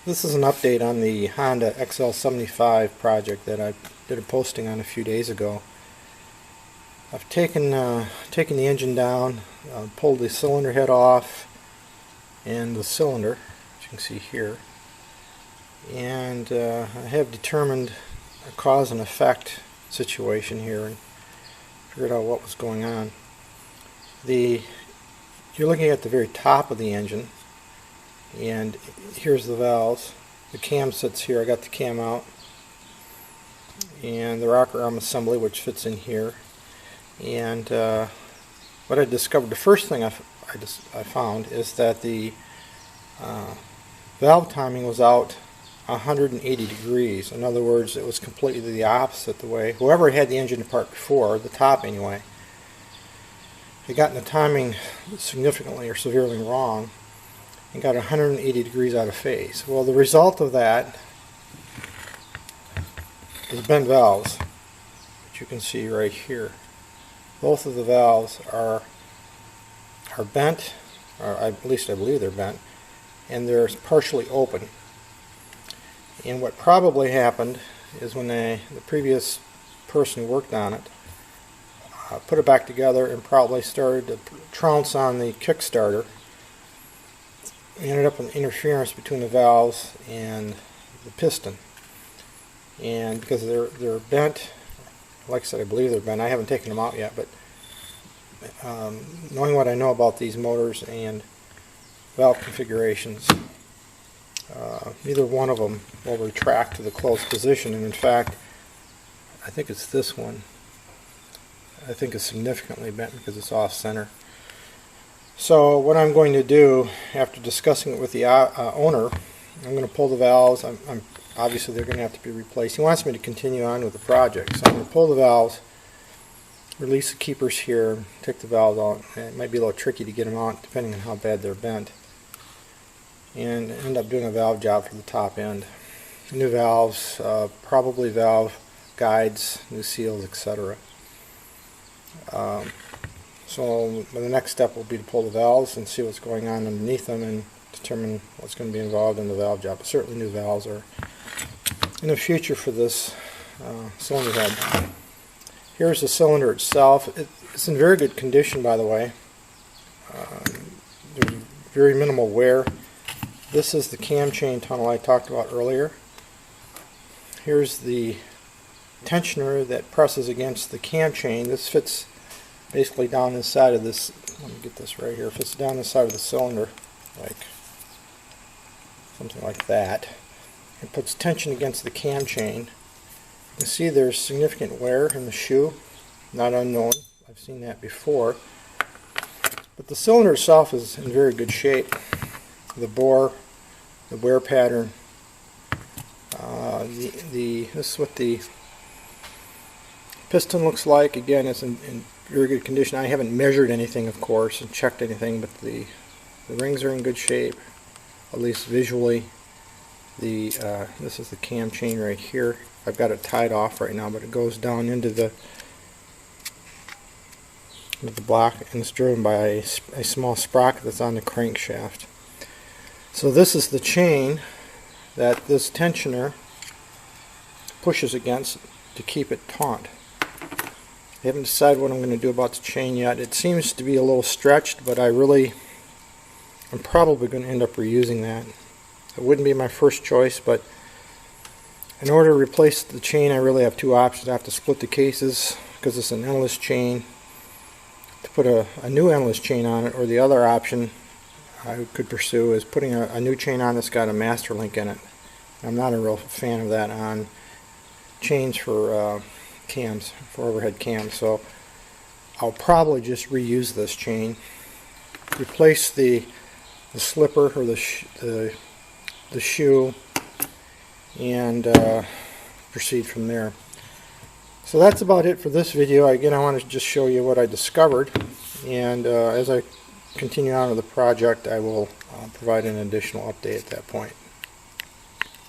This is an update on the Honda XL75 project that I did a posting on a few days ago. I've taken the engine down, pulled the cylinder head off and the cylinder, as you can see here, and I have determined a cause and effect situation here and figured out what was going on. You're looking at the very top of the engine, and here's the valves. The cam sits here. I got the cam out, and the rocker arm assembly, which fits in here. And what I discovered, the first thing I found is that the valve timing was out 180 degrees. In other words, it was completely the opposite the way whoever had the engine apart before, the top anyway, had gotten the timing significantly or severely wrong and got 180 degrees out of phase. Well, the result of that is bent valves, which you can see right here. Both of the valves are bent, or at least I believe they're bent, and they're partially open. And what probably happened is when the previous person who worked on it put it back together and probably started to trounce on the kickstarter. Ended up with interference between the valves and the piston. And because they're bent, like I said, I believe they're bent. I haven't taken them out yet, but knowing what I know about these motors and valve configurations, neither one of them will retract to the closed position. And in fact, I think it's this one. I think it's significantly bent because it's off center. So what I'm going to do, after discussing it with the owner, I'm going to pull the valves. Obviously they're going to have to be replaced. He wants me to continue on with the project, so I'm going to pull the valves, release the keepers here, take the valves out. It might be a little tricky to get them out depending on how bad they're bent, and end up doing a valve job for the top end. New valves, probably valve guides, new seals, etc. So the next step will be to pull the valves and see what's going on underneath them and determine what's going to be involved in the valve job. But certainly new valves are in the future for this cylinder head. Here's the cylinder itself. It's in very good condition, by the way. There's very minimal wear. This is the cam chain tunnel I talked about earlier. Here's the tensioner that presses against the cam chain. This fits basically down inside of this. Let me get this right here. It fits down inside of the cylinder, like something like that. It puts tension against the cam chain. You can see there's significant wear in the shoe, not unknown. I've seen that before. But the cylinder itself is in very good shape. The bore, the wear pattern. This is what the piston looks like. Again, it's in very good condition. I haven't measured anything, of course, and checked anything, but the rings are in good shape, at least visually. This is the cam chain right here. I've got it tied off right now, but it goes down into the block, and it's driven by a small sprocket that's on the crankshaft. So this is the chain that this tensioner pushes against to keep it taut. I haven't decided what I'm going to do about the chain yet. It seems to be a little stretched, but I'm probably going to end up reusing that. It wouldn't be my first choice, but in order to replace the chain, I really have two options. I have to split the cases because it's an endless chain, to put a new endless chain on it, or the other option I could pursue is putting a new chain on that's got a master link in it. I'm not a real fan of that on chains for cams, for overhead cams, so I'll probably just reuse this chain, replace the slipper or the shoe, and proceed from there. So that's about it for this video. Again, I want to just show you what I discovered, and as I continue on with the project, I will provide an additional update at that point.